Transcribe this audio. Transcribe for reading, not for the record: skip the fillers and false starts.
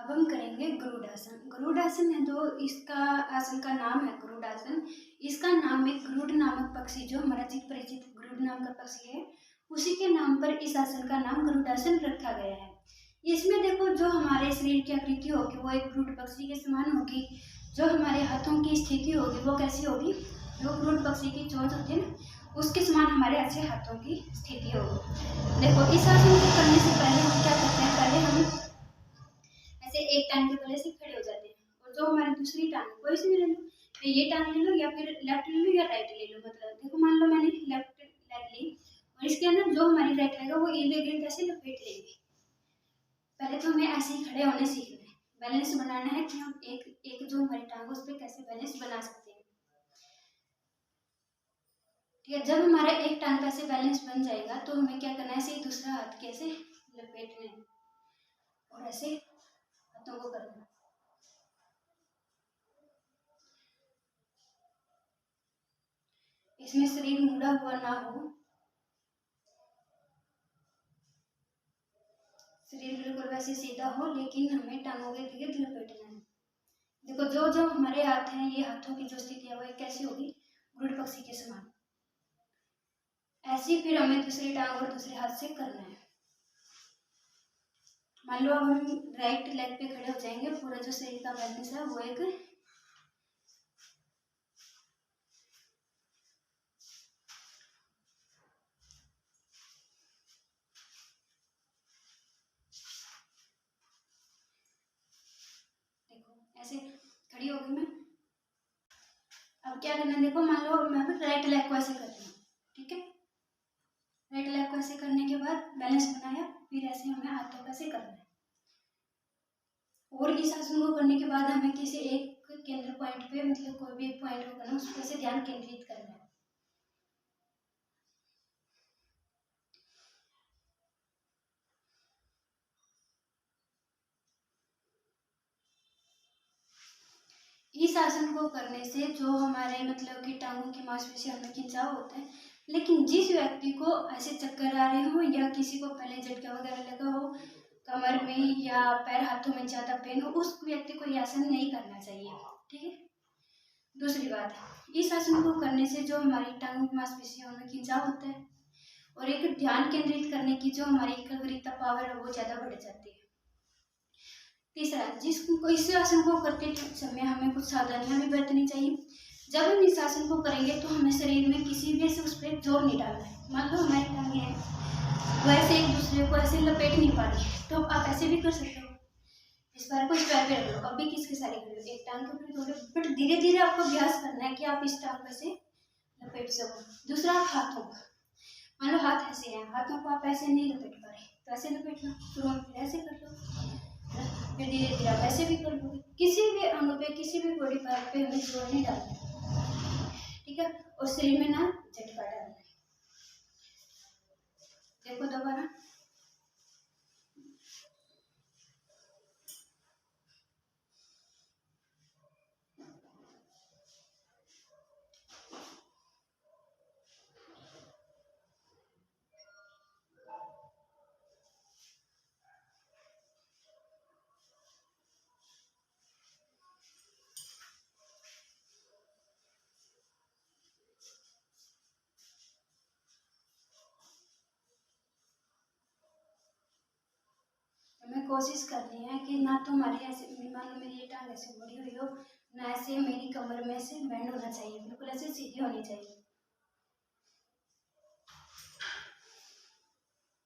अब हम करेंगे गरुडासन। गरुडासन है जो इसका आसन का नाम है गरुडासन। इसका नाम एक गरुड़ नामक पक्षी जो हमारा चित परिचित गरुड़ नाम का पक्षी है, उसी के नाम पर इस आसन का नाम गरुडासन रखा गया है। इसमें देखो जो हमारे शरीर की आकृति होगी वो एक गरुड़ पक्षी के समान होगी। जो हमारे हाथों की स्थिति होगी वो कैसी होगी, जो गरुड़ पक्षी की चोंच होती है ना उसके समान हमारे ऐसे हाथों की स्थिति होगी। देखो इस आसन को करने से पहले हम क्या करते हैं, पहले हम ऐसे एक टांग के बले से खड़े हो जाते हैं और जो हमारी दूसरी टांग कोई सी भी ले लो, ये टांग ले लो या फिर लेफ्ट ले लो या राइट ले लो। मतलब देखो मान लो मैंने लेफ्ट लेग ली और इसके अंदर जो हमारी राइट रहेगा वो इर्द गिर्द ऐसे लपेट लेंगे। पहले तो हमें ऐसे ही खड़े होने सीखना है, बैलेंस बनाना है कि हम एक जो हमारी टांग है उस पर कैसे बैलेंस बना सकते हैं। ठीक है, जब हमारा एक टांग पे ऐसे बैलेंस बन जाएगा तो हमें क्या करना है, ऐसे ही दूसरा हाथ कैसे लपेटना है और ऐसे हाथों को करना। इसमें शरीर मुड़ा हुआ ना हो, शरीर बिल्कुल वैसे सीधा हो, लेकिन हमें टांगों के गिर्द लपेटना है। देखो जो जो हमारे हाथ हैं, ये हाथों की जो स्थिति है वो कैसी होगी, गरुड़ पक्षी के समान। ऐसे फिर हमें दूसरी टांग और दूसरे हाथ से करना है। मान लो अब हम राइट लेग पे खड़े हो जाएंगे, पूरा जो शरीर का बैलेंस है वो एक ऐसे खड़ी हो गई मैं। अब क्या करना है, देखो मान लो मैं राइट लेग को ऐसे कर रही हूँ, ठीक है। राइट लेग को ऐसे करने के बाद बैलेंस बनाया, फिर ऐसे हमें हाथों का ऐसे करना है। और इस आसन को करने के बाद हमें किसी एक केंद्र पॉइंट पे, मतलब कोई भी एक पॉइंट होगा ना उस पर से ध्यान केंद्रित करना है। इस आसन को करने से जो हमारे मतलब कि टांगों की मांसपेशियों में खिंचाव होता है, लेकिन जिस व्यक्ति को ऐसे चक्कर आ रहे हो या किसी को पहले झटका वगैरह लगा हो कमर में या पैर हाथों में ज्यादा पेन हो, उस व्यक्ति को यह आसन नहीं करना चाहिए। ठीक है। दूसरी बात, इस आसन को करने से जो हमारी टांगों की मांसपेशियों में खिंचाव होता है और एक ध्यान केंद्रित करने की जो हमारी एकाग्रता पावर है वो ज्यादा बढ़ जाती है। तीसरा, जिसको इस आसन को करते समय हमें कुछ सावधानियां भी बरतनी चाहिए। जब हम इस आसन को करेंगे तो हमें शरीर में किसी भी ऐसे उस पर जोर नहीं डालना है। मान लो हमारी टांगे हैं वो ऐसे एक दूसरे को ऐसे लपेट नहीं पा रही, तो आप ऐसे भी कर सकते हो। इस बार को इस पैर पे रख लो, अभी किसके सारे कर लो, एक टांग के ऊपर थोड़े, बट धीरे धीरे आपको अभ्यास करना है कि आप इस टांग पे से लपेट सको। दूसरा, आप हाथों को, मान लो हाथ ऐसे हैं, हाथों को आप ऐसे नहीं लपेट पा रहे तो ऐसे लपेट लो, फिर ऐसे कर लो, फिर धीरे धीरे आप ऐसे भी कर लोगे। किसी भी अंग पे, किसी भी बॉडी पार्ट पे हमें जोर नहीं डालना, ठीक है। और शरीर में ना झटका डालना है। देखो दोबारा, हमें कोशिश करनी है कि ना तो हमारी ऐसे, मान लो मेरी ये टांग ऐसे मुड़ी हुई हो, ना ऐसे मेरी कमर में से बैंड होना चाहिए, बिल्कुल ऐसे सीधी होनी चाहिए।